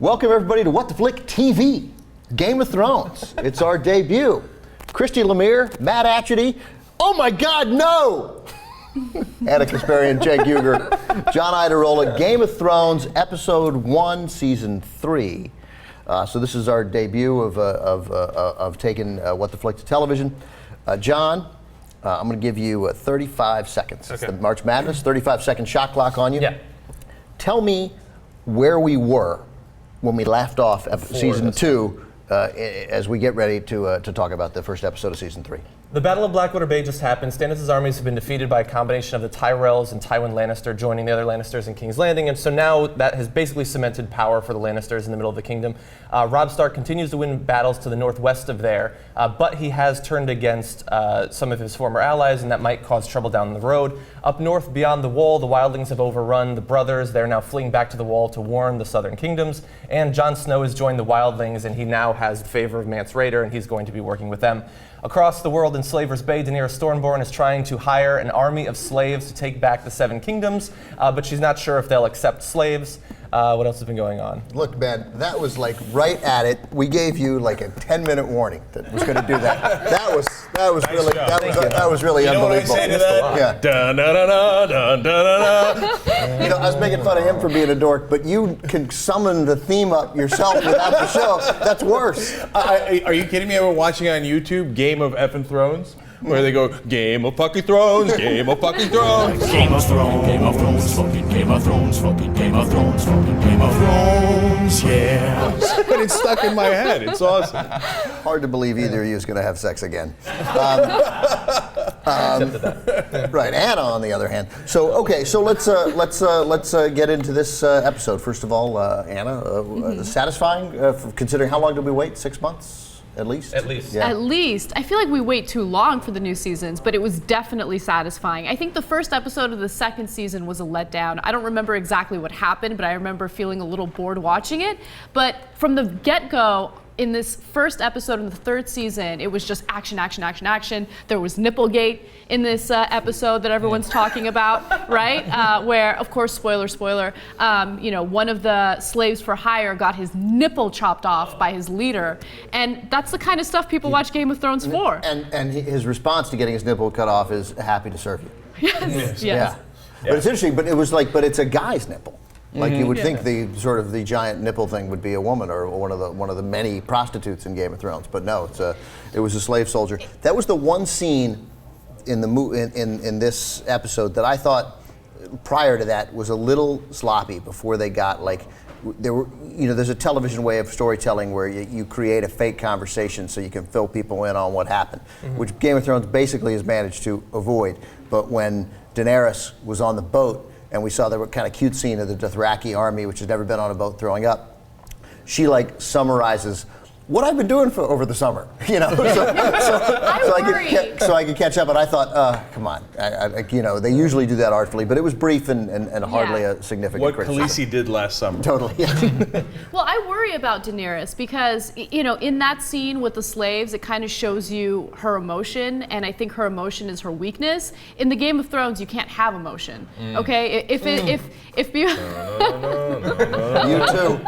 Welcome everybody to What the Flick TV, Game of Thrones. It's our debut. Christy Lemire, Matt Atchity, oh my God, no! Anna Kasparian, Cenk Uygur, John Iadarola, Game of Thrones, Episode 1, Season 3. So this is our debut of taking What the Flick to television. John, I'm going to give you 35 seconds. Okay. It's the March Madness, 35-second shot clock on you. Yeah. Tell me where we were when we left off Season 2 as we get ready to talk about the first episode of Season 3. The Battle of Blackwater Bay just happened. Stannis' armies have been defeated by a combination of the Tyrells and Tywin Lannister joining the other Lannisters in King's Landing, and so now that has basically cemented power for the Lannisters in the middle of the kingdom. Robb Stark continues to win battles to the northwest of there, but he has turned against some of his former allies, and that might cause trouble down the road. Up north, beyond the Wall, the Wildlings have overrun the brothers. They're now fleeing back to the Wall to warn the southern kingdoms, and Jon Snow has joined the Wildlings, and he now has the favor of Mance Rayder, and he's going to be working with them. Across the world in Slaver's Bay, Daenerys Stormborn is trying to hire an army of slaves to take back the Seven Kingdoms, but she's not sure if they'll accept slaves. What else has been going on? Look, Ben, that was like right at it. We gave you like a 10-minute warning that was going to do that. That was nice really job. That was really unbelievable. What I say to that? Yeah. Dun, dun, dun, dun, dun, dun, dun. You know, I was making fun of him for being a dork, but you can summon the theme up yourself without the show. That's worse. Are you kidding me? I was watching on YouTube Game of Effin' Thrones, where they go, Game of Fucking Thrones, Game of Fucking Thrones. Game of Thrones, fucking Game of Thrones, fucking Game of Thrones, fucking Game of Thrones, yeah. But it's stuck in my head. It's awesome. Hard to believe either of you is going to have sex again. Right, Anna on the other hand. So okay, so let's get into this episode. First of all, Anna, satisfying considering how long did we wait? 6 months? At least? At least. Yeah. At least. I feel like we wait too long for the new seasons, but it was definitely satisfying. I think the first episode of the second season was a letdown. I don't remember exactly what happened, but I remember feeling a little bored watching it. But from the get-go, in this first episode of the third season, it was just action, action, action, action. There was nipple-gate in this episode that everyone's talking about, right? Where, of course, spoiler, one of the slaves for hire got his nipple chopped off by his leader. And that's the kind of stuff people watch Game of Thrones for. And his response to getting his nipple cut off is happy to serve you. Yes. Yeah. But it's interesting, but it's a guy's nipple. Like you would think the giant nipple thing would be a woman or one of the many prostitutes in Game of Thrones, but no, it was a slave soldier. That was the one scene in this episode that I thought prior to that was a little sloppy before they got there's a television way of storytelling where you create a fake conversation so you can fill people in on what happened, which Game of Thrones basically has managed to avoid. But when Daenerys was on the boat and we saw the kind of cute scene of the Dothraki army, which has never been on a boat, throwing up, she summarizes what I've been doing over the summer, so I could catch up. And I thought, come on, they usually do that artfully, but it was brief and hardly a significant What criticism. Khaleesi did last summer. Totally. Yeah. Well, I worry about Daenerys because, in that scene with the slaves, it kind of shows you her emotion, and I think her emotion is her weakness. In the Game of Thrones, you can't have emotion. Okay, if you You too.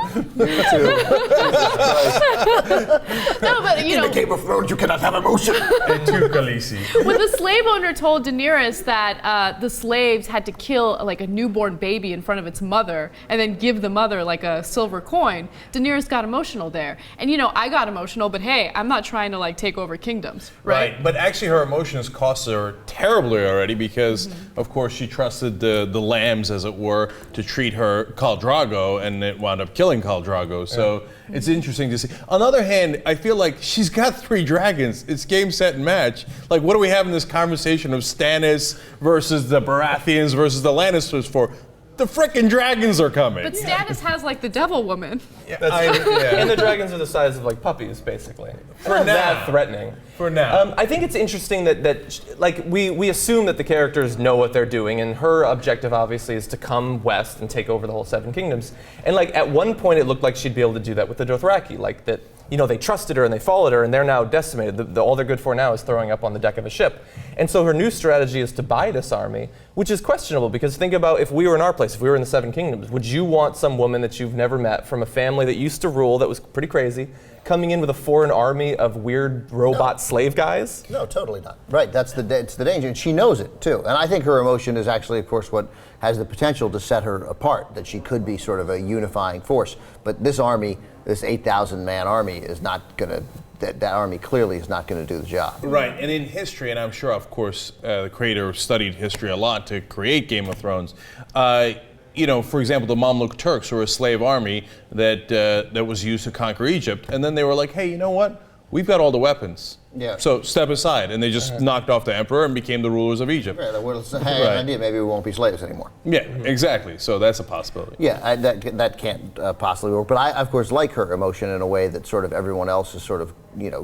no, but In the Game of Thrones, you cannot have emotion. And to Khaleesi. when the slave owner told Daenerys that the slaves had to kill a newborn baby in front of its mother and then give the mother a silver coin, Daenerys got emotional there. And I got emotional, but hey, I'm not trying to take over kingdoms, right? But actually her emotions cost her terribly already because, of course, she trusted the lambs, as it were, to treat her Khal Drogo, and it wound up killing Khal Drogo. So it's interesting to see. On the other hand, I feel like she's got 3 dragons. It's game, set, and match. What are we having this conversation of Stannis versus the Baratheons versus the Lannisters for? The frickin' dragons are coming. But Stannis has the devil woman. And the dragons are the size of puppies, basically. For now. That threatening. For now. I think it's interesting that we assume that the characters know what they're doing, and her objective obviously is to come west and take over the whole Seven Kingdoms. And at one point it looked like she'd be able to do that with the Dothraki, that they trusted her and they followed her, and they're now decimated. All they're good for now is throwing up on the deck of a ship. And so her new strategy is to buy this army, which is questionable, because think about if we were in our place, if we were in the Seven Kingdoms, would you want some woman that you've never met from a family that used to rule, that was pretty crazy, coming in with a foreign army of weird robot slave guys? No, totally not. Right, it's the danger, and she knows it too. And I think her emotion is actually, of course, what has the potential to set her apart, that she could be sort of a unifying force. But this army, this 8,000 man army, is not going to, that army clearly is not going to do the job. Right, and in history, and I'm sure, of course, the creator studied history a lot to create Game of Thrones. For example, the Mamluk Turks were a slave army that was used to conquer Egypt, and then they were like, hey, you know what? We've got all the weapons. Yeah. So step aside, and they just knocked off the emperor and became the rulers of Egypt. Yeah, hey, idea, maybe we won't be slaves anymore. Yeah, exactly. So that's a possibility. Yeah, that can't possibly work. But I, of course, like her emotion in a way that sort of everyone else is sort of,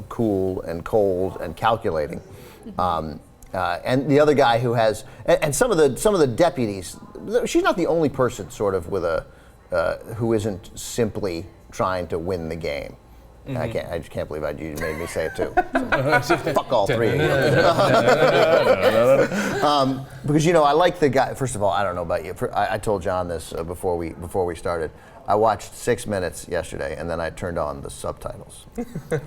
cool and cold and calculating. And the other guy who has, and some of the deputies, she's not the only person sort of with who isn't simply trying to win the game. I just can't believe you made me say it too. So, fuck all three of you. Because I like the guy. First of all, I don't know about you. I told John this before we started. I watched 6 minutes yesterday, and then I turned on the subtitles.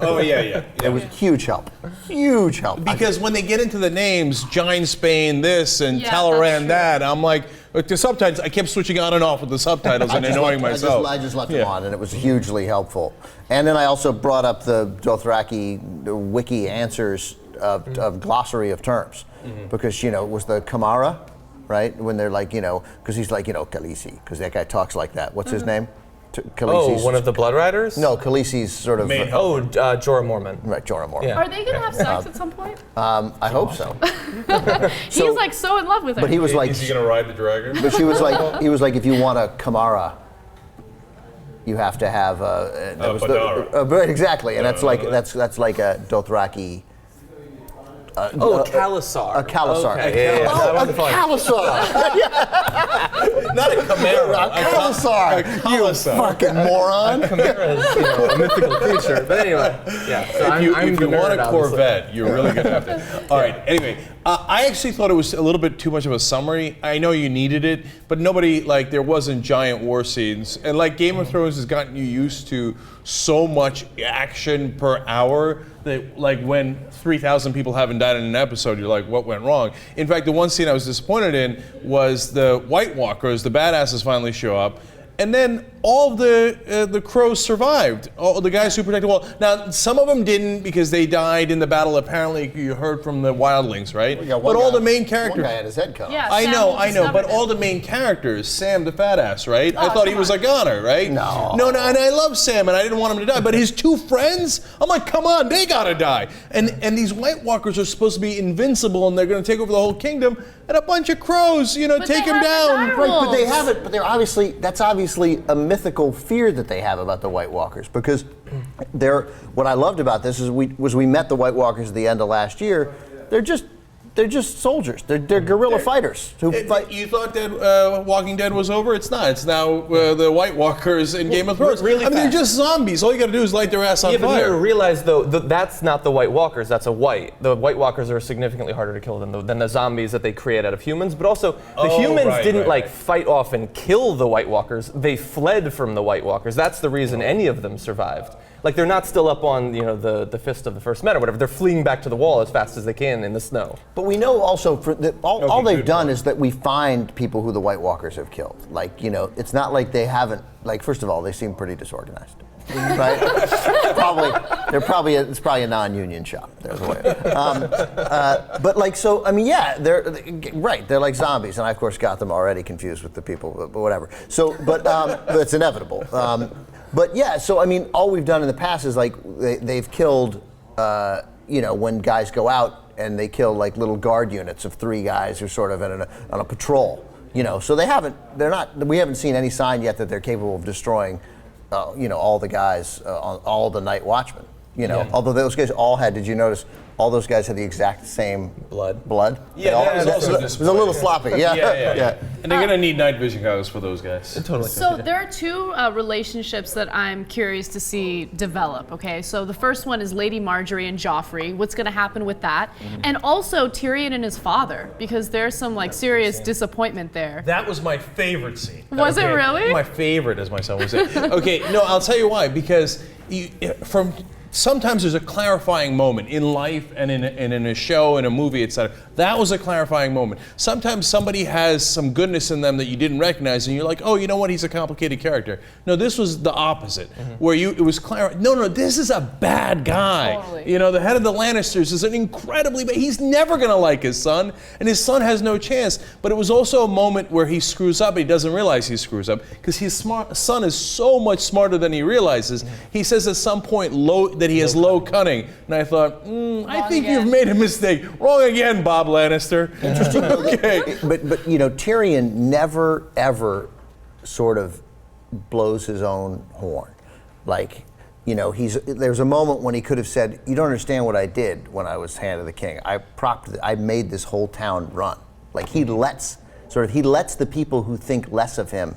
Oh yeah. It was huge help. Huge help. Because when they get into the names, Giant Spain this and Yeah, Talaran that's that, I'm like, the subtitles, I kept switching on and off with the subtitles and annoying myself. I just left them on, and it was hugely helpful. And then I also brought up the Dothraki wiki answers of glossary of terms, because it was the Kamara, right? When they're like, because he's like, Khaleesi, because that guy talks like that. What's his name? Khaleesi's, One of the Blood Riders? No, Khaleesi's sort of. Jorah Mormont. Right, Jorah Mormont. Yeah. Are they gonna have sex at some point? I hope so. He's like so in love with her. But he was like, Is he gonna ride the dragon? but he was like, if you want a Kamara, you have to have exactly, and that's like a Dothraki. Khalasar. A Khalasar. Okay, yeah. Oh, a Khalasar. Not a chimera. A Khalasar. You fucking moron. Chimera is a mythical creature. But anyway, yeah. So If you want a Corvette, you're really gonna have to. All right. Anyway, I actually thought it was a little bit too much of a summary. I know you needed it, but there wasn't giant war scenes, and Game of Thrones has gotten you used to so much action per hour that when 3,000 people haven't died in an episode, you're like, what went wrong? In fact, the one scene I was disappointed in was the White Walkers, the badasses finally show up, and then all the crows survived. All the guys who protected the wall. Now, some of them didn't because they died in the battle. Apparently, you heard from the Wildlings, right? But all the main characters. One guy had his head cut off. Yeah, I Sam know, discovered but it. all the main characters, Sam the fat ass, right? I thought he was a goner, right? No, and I love Sam, and I didn't want him to die. But his two friends, I'm like, come on, they gotta die. And these White Walkers are supposed to be invincible, and they're gonna take over the whole kingdom. And a bunch of crows, take him down. Right, but they haven't. But that's obviously a mythical fear that they have about the White Walkers, because what I loved about this is we met the White Walkers at the end of last year. They're just soldiers. They're guerrilla fighters who fight. You thought that Walking Dead was over? It's not. It's now the White Walkers in Game of Thrones. Really they're fast. just zombies. All you got to do is light their ass on Yeah, but you fire. gotta realize though that's not the White Walkers. That's a white. The White Walkers are significantly harder to kill than the zombies that they create out of humans. But also the humans didn't fight off and kill the White Walkers. They fled from the White Walkers. That's the reason any of them survived. They're not still up on the fist of the first men or whatever. They're fleeing back to the wall as fast as they can in the snow. But we know also all they've done is that we find people who the White Walkers have killed. It's not like they haven't. It's seem pretty disorganized, right? It's probably a non-union shop. There's a way. They're right. They're like zombies, and I of course got them already confused with the people, but whatever. So, but it's inevitable. But yeah, so all we've done in the past is they've killed, when guys go out and they kill little guard units of 3 guys who are sort of on a patrol, So we haven't seen any sign yet that they're capable of destroying, all the guys, all the night watchmen. You know, although those guys all had, did you notice, all those guys had the exact same Blood. They all- that is also it was a little sloppy. Yeah. And they're gonna need night vision goggles for those guys. Totally. So there are two relationships that I'm curious to see develop, okay? So the first one is Lady Marjorie and Joffrey. What's going to happen with that? And also Tyrion and his father, because there's some like serious disappointment there. That was my favorite scene. Was it really? My favorite, as my son would say. Okay, no, I'll tell you why. Because sometimes there's a clarifying moment in life and in a show, in a movie, etc. That was a clarifying moment. Sometimes somebody has some goodness in them that you didn't recognize, and you're like, oh, you know what? He's a complicated character. No, this was the opposite, where it was clear. No, this is a bad guy. Totally. You know, the head of the Lannisters is an incredibly bad. He's never gonna like his son, and his son has no chance. But it was also a moment where he screws up, and he doesn't realize he screws up because his son is so much smarter than he realizes. He says at some point that he has low cunning, and I thought, I think you've made a mistake. Wrong again, Bob Lannister. Interesting. Okay. But you know, Tyrion never ever sort of blows his own horn. Like, you know, there's a moment when he could have said, "You don't understand what I did when I was Hand of the King. I made this whole town run." Like he lets the people who think less of him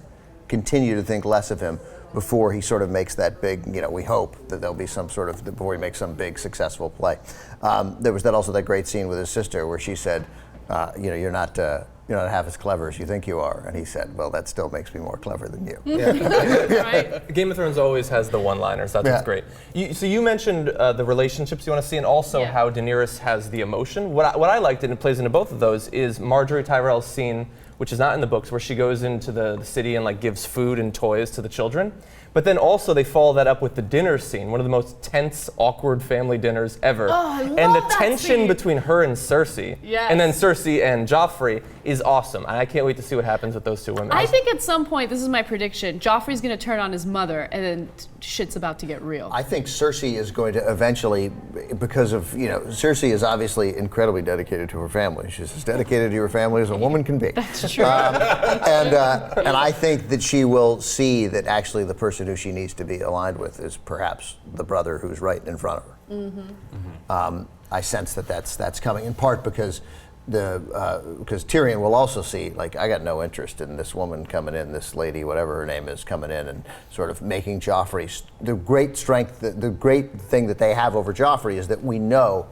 continue to think less of him before he sort of makes that big, you know, we hope that there'll be some sort of, before he makes some big successful play. There was also that great scene with his sister where she said, you know, you're not half as clever as you think you are. And he said, well, that still makes me more clever than you. Right? Game of Thrones always has the one-liners. That's what's great. So you mentioned the relationships you want to see, and also how Daenerys has the emotion. What I liked, and it plays into both of those, is Marjorie Tyrell's scene, which is not in the books, where she goes into the city and like gives food and toys to the children. But then also they follow that up with the dinner scene, one of the most tense, awkward family dinners ever. Oh, I love and the that tension scene. between her and Cersei, Yes. and then Cersei and Joffrey is awesome. And I can't wait to see what happens with those two women. I think at some point, this is my prediction, Joffrey's going to turn on his mother and then shit's about to get real. I think Cersei is going to eventually, because of, you know, Cersei is obviously incredibly dedicated to her family. She's as dedicated to her family as a woman can be. That's true. And I think that she will see that actually the person who she needs to be aligned with is perhaps the brother who's right in front of her. I sense that that's coming, in part because Tyrion will also see, like, I got no interest in this woman coming in, this lady, whatever her name is, coming in and sort of making Joffrey, the great strength, the great thing that they have over Joffrey is that we know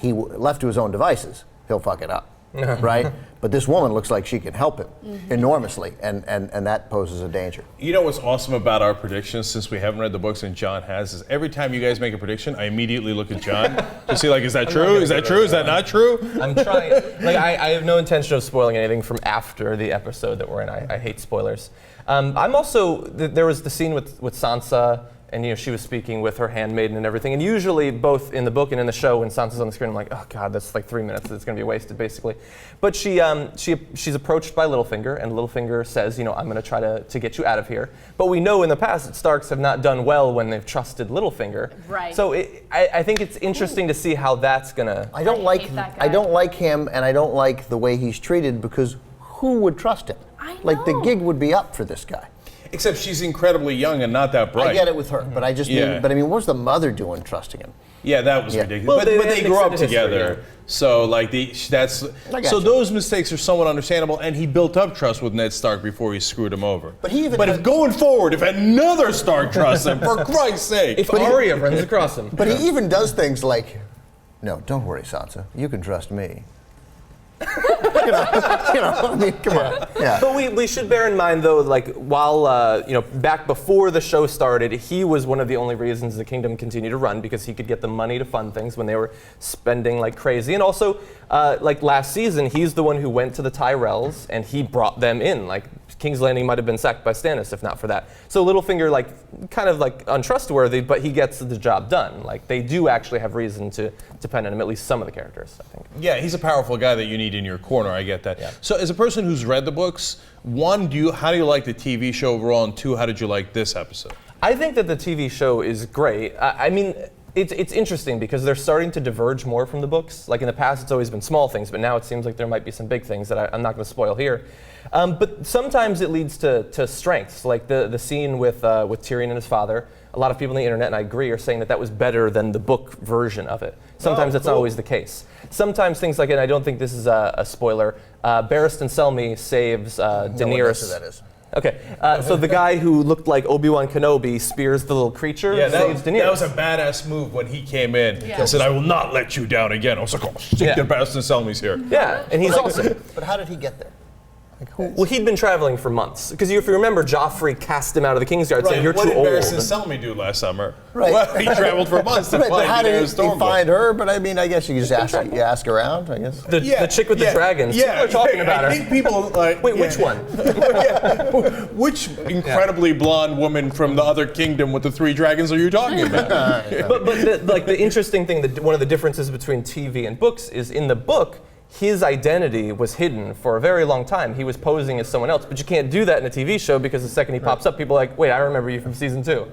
left to his own devices, he'll fuck it up, right? But this woman looks like she can help him enormously, and that poses a danger. You know what's awesome about our predictions, since we haven't read the books and John has, is every time you guys make a prediction, I immediately look at John to see, like, is that true? Is that true? Is that not true? I'm trying. Like, I have no intention of spoiling anything from after the episode that we're in. I hate spoilers. I'm also, there was the scene with Sansa, and you know she was speaking with her handmaiden and everything. And usually, both in the book and in the show, when Sansa's on the screen, I'm like, oh god, that's like 3 minutes. It's going to be wasted, basically. But she's approached by Littlefinger, and Littlefinger says, you know, I'm going to try to get you out of here. But we know in the past that Starks have not done well when they've trusted Littlefinger. Right. So I think it's interesting to see how that's going to. I don't like him, and I don't like the way he's treated, because who would trust him? I know. Like, the gig would be up for this guy. Except she's incredibly young and not that bright. I get it with her, but I just mean, but I mean, what's the mother doing trusting him? Yeah, that was ridiculous. Well, but they they grew up extended history, together, so like those mistakes are somewhat understandable. And he built up trust with Ned Stark before he screwed him over. But he even if going forward, if another Stark trusts him, for Christ's sake, If Arya runs across him. But he even does things like, no, don't worry, Sansa, you can trust me. you know, I mean, come on. Yeah. But we should bear in mind, though, like, while, you know, back before the show started, he was one of the only reasons the kingdom continued to run, because he could get the money to fund things when they were spending like crazy. And also, like last season, he's the one who went to the Tyrells and he brought them in. Like, King's Landing might have been sacked by Stannis if not for that. So Littlefinger, like, kind of like untrustworthy, but he gets the job done. Like, they do actually have reason to depend on him, at least some of the characters, I think. yeah, he's a powerful guy that you need in your corner. I get that. Yeah. So, as a person who's read the books, one, how do you like the TV show overall, and two, how did you like this episode? I think that the TV show is great. I mean, It's interesting because they're starting to diverge more from the books. Like in the past, it's always been small things, but now it seems like there might be some big things that I'm not going to spoil here. But sometimes it leads to strengths, like the scene with Tyrion and his father. A lot of people on the internet, and I agree, are saying that was better than the book version of it. Sometimes that's not always the case. Sometimes things like, and I don't think this is a spoiler, Barristan Selmy saves Daenerys. No one knows who that is. Okay, so the guy who looked like Obi-Wan Kenobi spears the little creature, saves Daenerys. That was a badass move when he came in. Yeah. He said, "I will not let you down again." I was like, "Oh shit, the Barristan Selmy's here." Yeah, and he's awesome. But how did he get there? Like, who? Well, he'd been traveling for months. Because if you remember, Joffrey cast him out of the Kingsguard saying, "You're what too did old." Barristan Selmy do last summer? Right. Well, he traveled for months to Right, but how find did Daenerys he Stormborn. find her? But I mean, I guess you just ask around, I guess. The chick with the dragons. People are talking about her. I think people like. Wait, which one? Which incredibly blonde woman from the other kingdom with the 3 dragons are you talking about? But the interesting thing, one of the differences between TV and books is in the book, his identity was hidden for a very long time. He was posing as someone else, but you can't do that in a TV show because the second he pops up, people are like, wait, I remember you from season 2.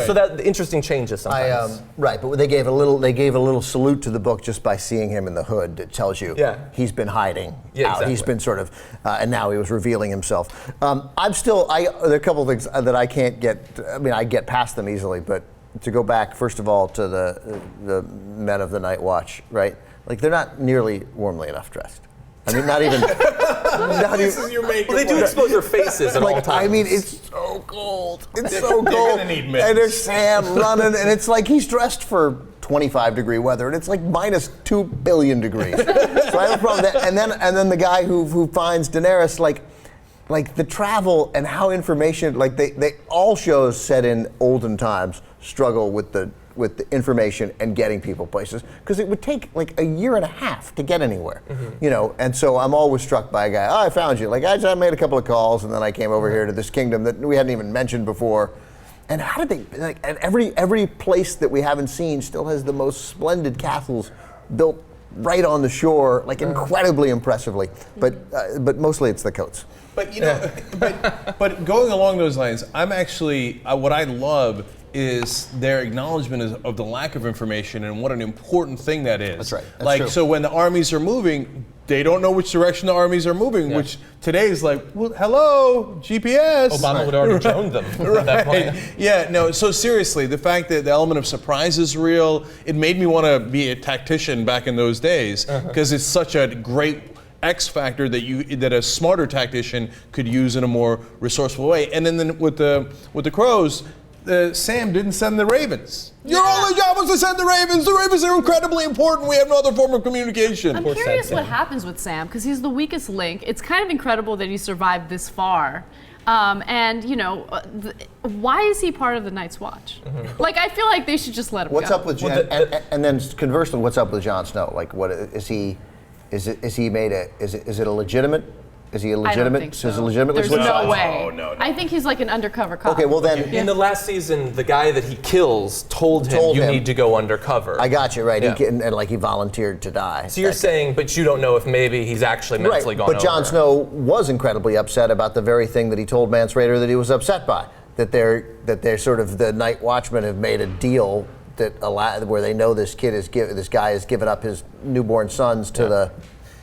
So that interesting changes sometimes. Right, but they gave a little salute to the book just by seeing him in the hood. It tells you he's been hiding out. He's been sort of, and now he was revealing himself. There are a couple of things that I can't get. I mean, I get past them easily, but to go back first of all to the men of the Night Watch, right? Like they're not nearly warmly enough dressed. I mean, not even. This is your main Well, they do complaint. expose their faces at all times. I mean, it's so cold. It's so They're cold. gonna need mitts. And there's Sam running, and it's like he's dressed for 25-degree weather, and it's like minus 2 billion degrees. So I have a problem with that. And then the guy who finds Daenerys, like the travel and how information, like they all shows set in olden times struggle with the information and getting people places because it would take like a year and a half to get anywhere, you know. And so I'm always struck by a guy. Oh, I found you. Like I made a couple of calls and then I came over here to this kingdom that we hadn't even mentioned before. And how did they? Like, and every place that we haven't seen still has the most splendid castles built right on the shore, like incredibly impressively. But mostly it's the coats. But you know, but going along those lines, I'm actually what I love is their acknowledgement of the lack of information and what an important thing that is. That's right. That's true. So when the armies are moving, they don't know which direction the armies are moving, which today is like, well, hello, GPS. Obama would already droned them at that point. Yeah, no, so seriously, the fact that the element of surprise is real, it made me want to be a tactician back in those days because it's such a great X factor that a smarter tactician could use in a more resourceful way. And then with the crows, Sam didn't send the ravens. Your only job was to send the ravens. The ravens are incredibly important. We have no other form of communication. I'm curious what happens with Sam because he's the weakest link. It's kind of incredible that he survived this far. And you know, why is he part of the Night's Watch? Like, I feel like they should just let him What's go. up with and then conversely, what's up with Jon Snow? Like, what is he? Is it a legitimate? Is he a legitimate? I don't think so. Is it legitimately There's switched no sides? way. No. I think he's like an undercover cop. Okay, well then. In the last season, the guy that he kills told him, you need to go undercover. I got you, right. Yeah. And like he volunteered to die. So you're saying, but you don't know if maybe he's actually mentally gone over. But Jon Snow was incredibly upset about the very thing that he told Mance Rayder that he was upset by. That they're sort of the Night Watchmen have made a deal where they know this guy has given up his newborn sons to the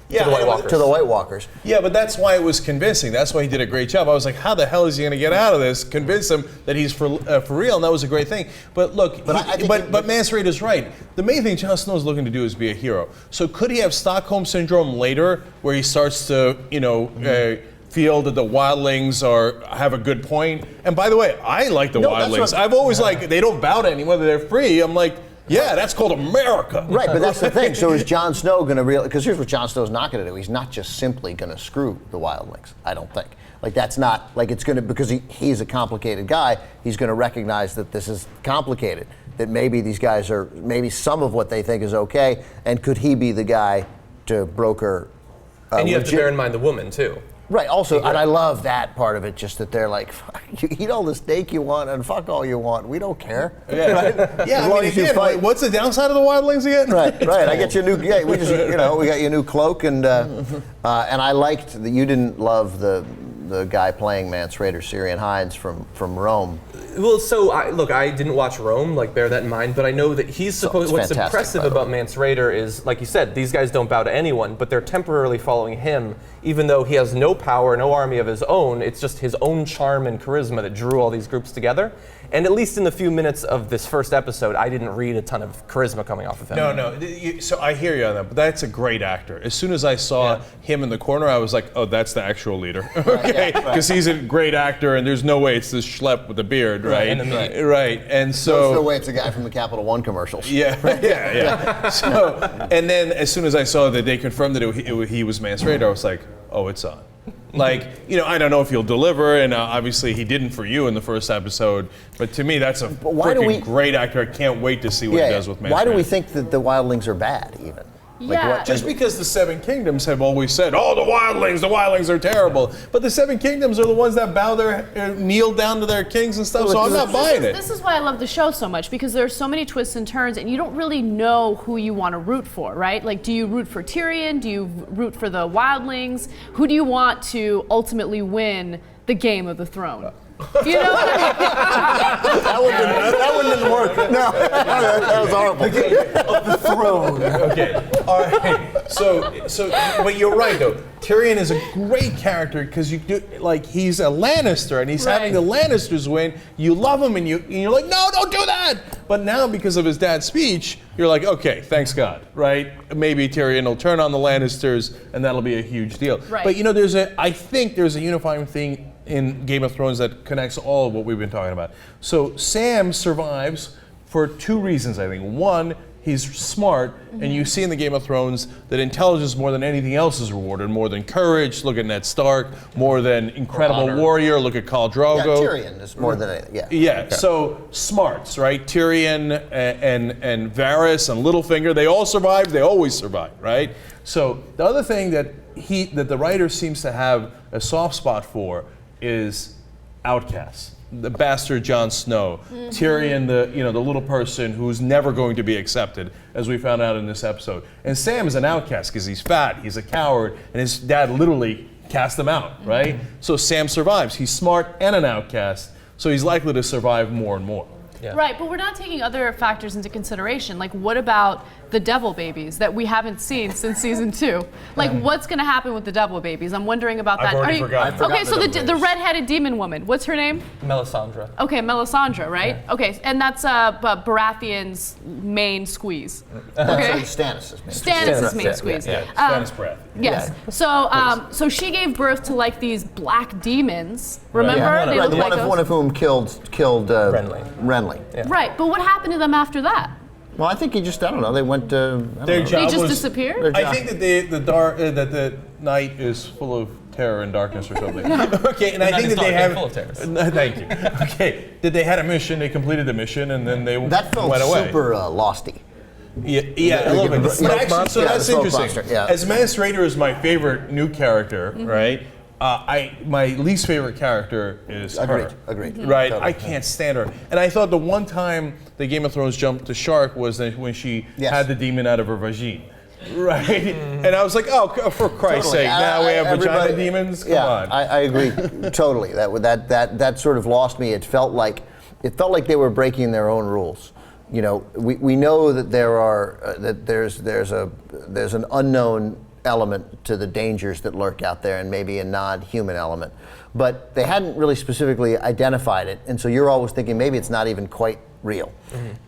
White Walkers. Yeah, but that's why it was convincing. That's why he did a great job. I was like, how the hell is he going to get out of this? Convince him that he's for real, and that was a great thing. But look, but Mance Rayder's right. The main thing Jon Snow is looking to do is be a hero. So could he have Stockholm Syndrome later, where he starts to, feel that the Wildlings have a good point? And by the way, I like the Wildlings. I've always they don't bow to anyone, they're free. I'm like, yeah, that's called America. Right, but that's the thing. So is Jon Snow going to realize? Because here's what Jon Snow's not going to do. He's not just simply going to screw the Wildlings. I don't think. Like that's not like it's going to because he's a complicated guy. He's going to recognize that this is complicated. That maybe these guys are maybe some of what they think is okay, and could he be the guy to broker? And you have to bear in mind the woman too. Right. Also, and I love that part of it. Just that they're like, you eat all the steak you want and fuck all you want. We don't care. Yeah. Right? Yeah. As long as you fight. What's the downside of the Wildlings again? Right. I get you a new. Yeah, we got your new cloak and I liked that you didn't love the the guy playing Mance Rayder, Syrian Hines from Rome. Well, so I didn't watch Rome, like bear that in mind, but I know that he's supposed. What's fantastic, impressive by the about way. Mance Rayder is, like you said, these guys don't bow to anyone, but they're temporarily following him, even though he has no power, no army of his own. It's just his own charm and charisma that drew all these groups together. And at least in the few minutes of this first episode, I didn't read a ton of charisma coming off of him. No. So I hear you on that, but that's a great actor. As soon as I saw him in the corner, I was like, oh, that's the actual leader. Okay, because he's a great actor, and there's no way it's this schlep with the beard, right? And the meat. Right, and so. There's no way it's a guy from the Capital One commercials. Yeah. So, and then as soon as I saw that they confirmed that he was Mance Rayder, I was like, oh, it's on. Like, I don't know if he'll deliver, and obviously he didn't for you in the first episode, but to me, that's a freaking great actor. I can't wait to see what he does with Mance Why do Rayder. we think that the Wildlings are bad, even? Yeah. Just because the Seven Kingdoms have always said, oh, the Wildlings are terrible. But the Seven Kingdoms are the ones that kneel down to their kings and stuff, so I'm not buying it. This is why I love the show so much, because there are so many twists and turns, and you don't really know who you want to root for, right? Like, do you root for Tyrion? Do you root for the Wildlings? Who do you want to ultimately win the Game of the Throne? You know what I mean? That one didn't work. No, that was horrible. The throne. Okay. All right. So, but you're right though. Tyrion is a great character because he's a Lannister and he's having the Lannisters win. You love him and you're like, no, don't do that. But now because of his dad's speech, you're like, okay, thanks God, right? Maybe Tyrion will turn on the Lannisters and that'll be a huge deal. Right. But I think there's a unifying thing in Game of Thrones that connects all of what we've been talking about. So Sam survives for two reasons, I think. One, he's smart, and you see in the Game of Thrones that intelligence more than anything else is rewarded, more than courage, look at Ned Stark, more than incredible warrior, look at Khal Drogo. Yeah, Tyrion is more than anything. Yeah, so smarts, right? Tyrion and Varys and Littlefinger, they all survived, they always survive, right? So the other thing that the writer seems to have a soft spot for is outcasts. The bastard Jon Snow, Tyrion, the little person who's never going to be accepted, as we found out in this episode. And Sam is an outcast because he's fat, he's a coward, and his dad literally cast him out, right? So Sam survives. He's smart and an outcast, so he's likely to survive more and more. Yeah. Right, but we're not taking other factors into consideration. Like, what about the devil babies that we haven't seen since season 2? Like, what's going to happen with the devil babies? I'm wondering about that. I've already forgotten. Okay, so the redheaded demon woman, what's her name? Melisandre. Okay, Melisandre, right? Yeah. Okay, and that's Baratheon's main squeeze. That's Okay. Stannis' main. Stannis' main squeeze. Stannis Baratheon. Yes. Yeah. So she gave birth to like these black demons. Remember? Yeah. They Right, look like one of whom killed Renly. Yeah. Right, but what happened to them after that? Well, I think he just, I don't know, they went to... They just disappeared? I think that the night is full of terror and darkness or something. Okay, and I think that they have... full of terrors. Thank you. Okay, that they had a mission, they completed the mission, and then they That felt went away. super losty. Yeah, a little bit. The But actually, so the that's smoke interesting. monster, yeah. As Mance Rayder is my favorite new character, right? My least favorite character is her. Agreed. Right, Totally. I can't stand her. And I thought the one time the Game of Thrones jumped the shark was when she had the demon out of her vagine. Right? And I was like, oh, for Christ's Totally. sake, now we have vagina Everybody- demons? Come yeah, on. I agree totally. That sort of lost me. It felt like they were breaking their own rules. You know, we know that there's an unknown element to the dangers that lurk out there, and maybe a non-human element, but they hadn't really specifically identified it, and so you're always thinking maybe it's not even quite real.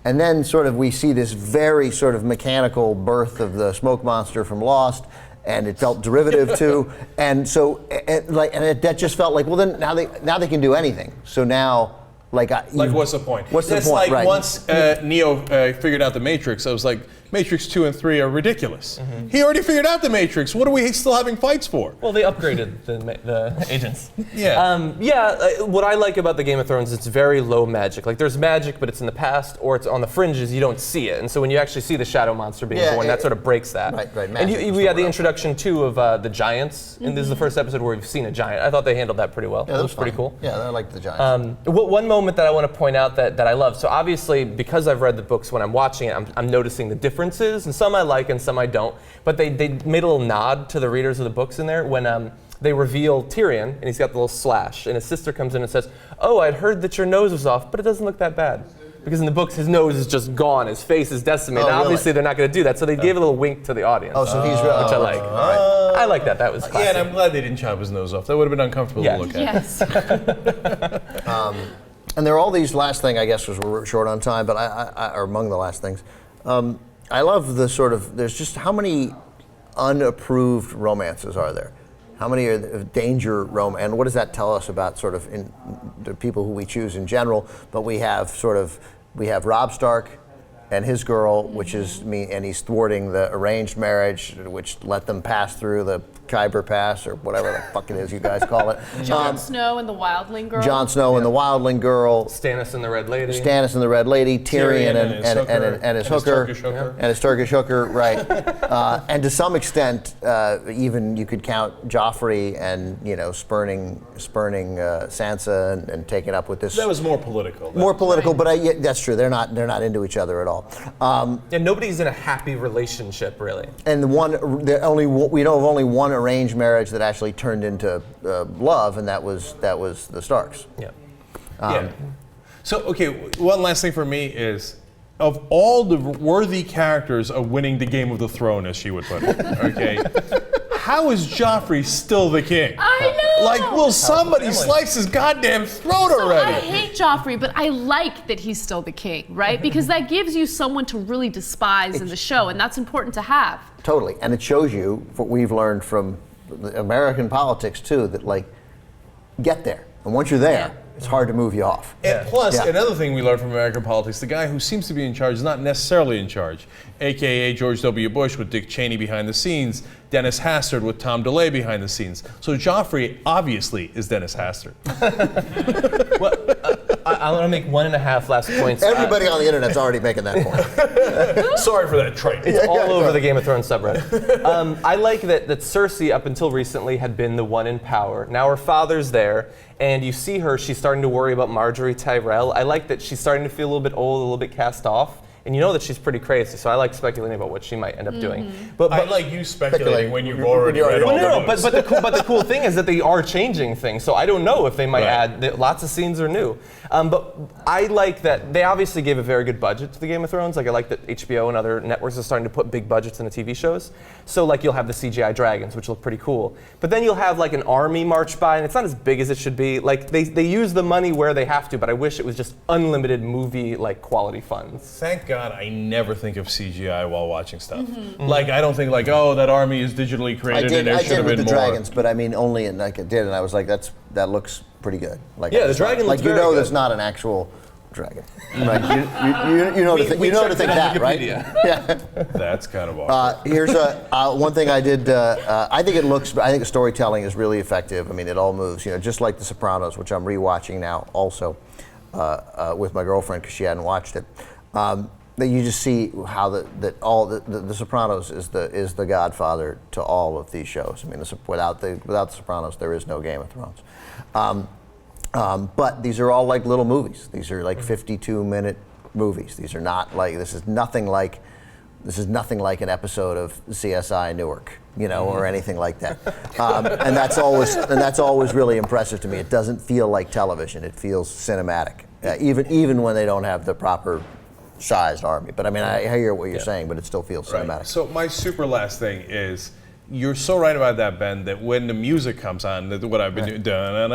And then sort of we see this very sort of mechanical birth of the smoke monster from Lost, and it felt derivative too, and so that just felt like, well, then now they can do anything. So now. What's the point? What's the That's point? like Right. once Neo figured out the Matrix, I was like, Matrix 2 and 3 are ridiculous. He already figured out the Matrix. What are we still having fights for? Well, they upgraded the agents. Yeah. What I like about the Game of Thrones, it's very low magic. Like, there's magic, but it's in the past, or it's on the fringes, you don't see it. And so when you actually see the shadow monster being born, that sort of breaks that. Right. And Magic we had the is introduction, too, of the giants. And this is the first episode where we've seen a giant. I thought they handled that pretty well. Yeah, it was pretty cool. Yeah, I liked the Giants. One moment that I want to point out that I love. So obviously, because I've read the books, when I'm watching it, I'm noticing the differences, and some I like and some I don't. But they made a little nod to the readers of the books in there when they reveal Tyrion, and he's got the little slash, and his sister comes in and says, "Oh, I'd heard that your nose was off, but it doesn't look that bad." Because in the books, his nose is just gone, his face is decimated. Oh, really? Obviously, they're not going to do that, so they gave a little wink to the audience. Oh, so he's which I like. I like that. That was classic. Yeah, and I'm glad they didn't chop his nose off. That would have been uncomfortable Yes. to look at. Yes. And there are all these last thing, I guess, because we're short on time, but I or among the last things. I love the sort of, there's just how many unapproved romances are there? How many are danger romance? And what does that tell us about sort of the people who we choose in general? But we have Robb Stark and his girl, which is me, and he's thwarting the arranged marriage, which let them pass through the Khyber Pass or whatever the fuck it is you guys call it. Jon Snow and the Wildling girl. Jon Snow and the Wildling girl. Stannis and the Red Lady. Stannis and the Red Lady, Tyrion and his his hooker, Turkish hooker. and his Turkish hooker, right? And to some extent, even you could count Joffrey and spurning Sansa and taking up with this. That was more political. More political, but yeah, that's true. They're not into each other at all. And nobody's in a happy relationship, really. And we know of only one arranged marriage that actually turned into love, and that was the Starks. Yeah. Yeah. So, okay, one last thing for me is, of all the worthy characters of winning the Game of the Throne, as she would put it, okay, how is Joffrey still the king? I know! Like, will somebody slice his goddamn throat So already? I hate Joffrey, but I like that he's still the king, right? Because that gives you someone to really despise in the show, and that's important to have. Totally, and it shows you what we've learned from the American politics too, that like, get there, and once you're there, it's hard to move you off. And plus, Yeah. another thing we learned from American politics, the guy who seems to be in charge is not necessarily in charge, a.k.a. George W. Bush with Dick Cheney behind the scenes, Dennis Hastert with Tom DeLay behind the scenes. So Joffrey obviously is Dennis Hastert. Well, I want to make 1.5 last points. Everybody on the internet's already making that point. Sorry for that trait. It's all over the Game of Thrones subreddit. I like that Cersei, up until recently, had been the one in power. Now her father's there, and you see her, she's starting to worry about Marjorie Tyrell. I like that she's starting to feel a little bit old, a little bit cast off. And you know that she's pretty crazy, so I like speculating about what she might end up doing. But I like you speculating when you've already read all no, the but the cool thing is that they are changing things. So I don't know if they might Right. add. Lots of scenes are new, but I like that they obviously gave a very good budget to the Game of Thrones. Like I like that HBO and other networks are starting to put big budgets into TV shows. So like you'll have the CGI dragons, which look pretty cool. But then you'll have like an army march by, and it's not as big as it should be. Like they use the money where they have to, but I wish it was just unlimited movie like quality funds. Thank God I never think of CGI while watching stuff. Like, I don't think like, oh, that army is digitally I created and did there should have with been the more. dragons, but I mean only in like it did, and I was like, that looks pretty good. Like Yeah, the dragon looks like you very know good. that's not an actual dragon, right? You know to think that, right? Yeah. That's kind of awkward. Here's one thing I did. I think the storytelling is really effective. I mean, it all moves. Just like The Sopranos, which I'm rewatching now, also with my girlfriend because she hadn't watched it. That you just see how the Sopranos is the godfather to all of these shows. I mean, without the Sopranos, there is no Game of Thrones. But these are all like little movies. These are like 52-minute movies. These are not like this is nothing like an episode of CSI Newark, or anything like that. And that's always really impressive to me. It doesn't feel like television. It feels cinematic, even when they don't have the proper sized army. But I mean, I hear what you're saying, but it still feels cinematic. So my super last thing is, you're so right about that, Ben, that when the music comes on, what I've been doing, I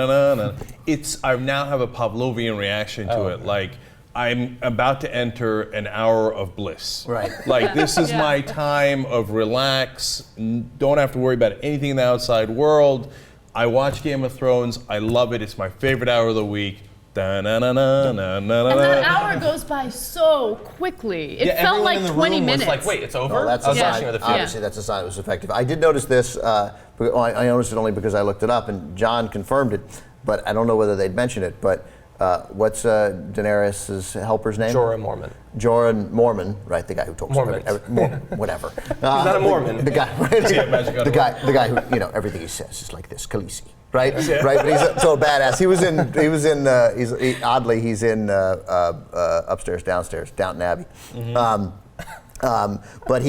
now have a Pavlovian reaction to it. Like, I'm about to enter an hour of bliss. Right. Like, this is my time of relax, don't have to worry about anything in the outside world. I watch Game of Thrones, I love it, it's my favorite hour of the week. And that hour goes by so quickly. It felt like 20 minutes. Was like, wait, it's over? Well, that's I was a sign. watching with a few. Obviously, that's a sign it was effective. I did notice this. I noticed it only because I looked it up, and John confirmed it. But I don't know whether they'd mention it. But what's Daenerys' helper's name? Jorah Mormont. Jorah Mormont, right? The guy who talks whatever. He's not a Mormon. The guy, right? the guy who everything he says is like this, Khaleesi. Right, right, but he's so badass. He's in Upstairs, Downstairs, Downton Abbey. But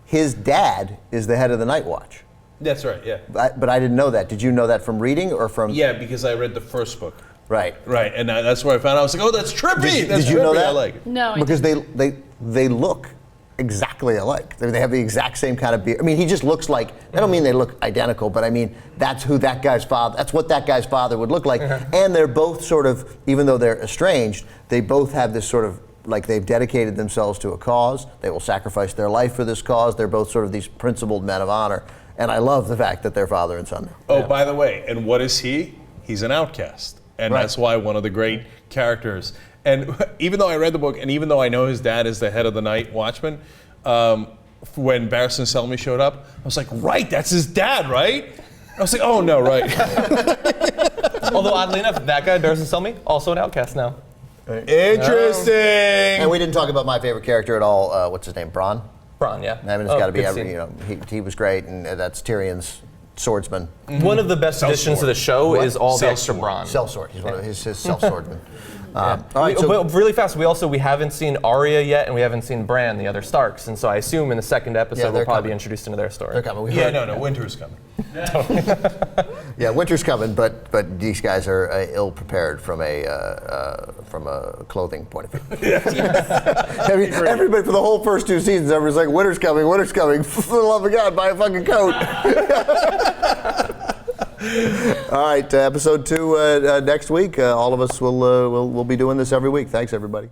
his dad is the head of the Night Watch. That's right. Yeah. But I didn't know that. Did you know that from reading or from? Yeah, because I read the first book. Right. Right, and that's where I found out. I was like, oh, that's trippy. Did you know trippy. that? I like it. No, I Because they look exactly alike. They have the exact same kind of beard. I mean, he just looks like. I don't mean they look identical, but I mean that's who that guy's father. That's what that guy's father would look like. And they're both sort of, even though they're estranged, they both have this sort of, like, they've dedicated themselves to a cause. They will sacrifice their life for this cause. They're both sort of these principled men of honor. And I love the fact that they're father and son. Oh, by the way, and what is he? He's an outcast. And Right. that's why one of the great characters. And even though I read the book, and even though I know his dad is the head of the Night Watchman, when Barristan Selmy showed up, I was like, right, that's his dad, right? I was like, oh, no, right. Although, oddly enough, that guy, Barristan Selmy, also an outcast now. Interesting. And we didn't talk about my favorite character at all. What's his name? Bronn? Bronn, yeah. I mean, it's got to be good every. scene. You know, he was great, and that's Tyrion's swordsman. One of the best additions to the show What? is all the Sellsword. extra Bronn. Sellsword. He's one of his self-swordman. All All right, so but really fast, we haven't seen Arya yet, and we haven't seen Bran, the other Starks, and so I assume in the second episode Yeah, we'll they're probably coming. be introduced into their story. they're coming. We Yeah, heard- no, winter's coming. Yeah, winter's coming, but these guys are ill prepared from a clothing point of view. Everybody for the whole first two seasons, everyone's like, winter's coming, winter's coming. For the love of God, buy a fucking coat. All right, episode 2 next week. All of us will be doing this every week. Thanks, everybody.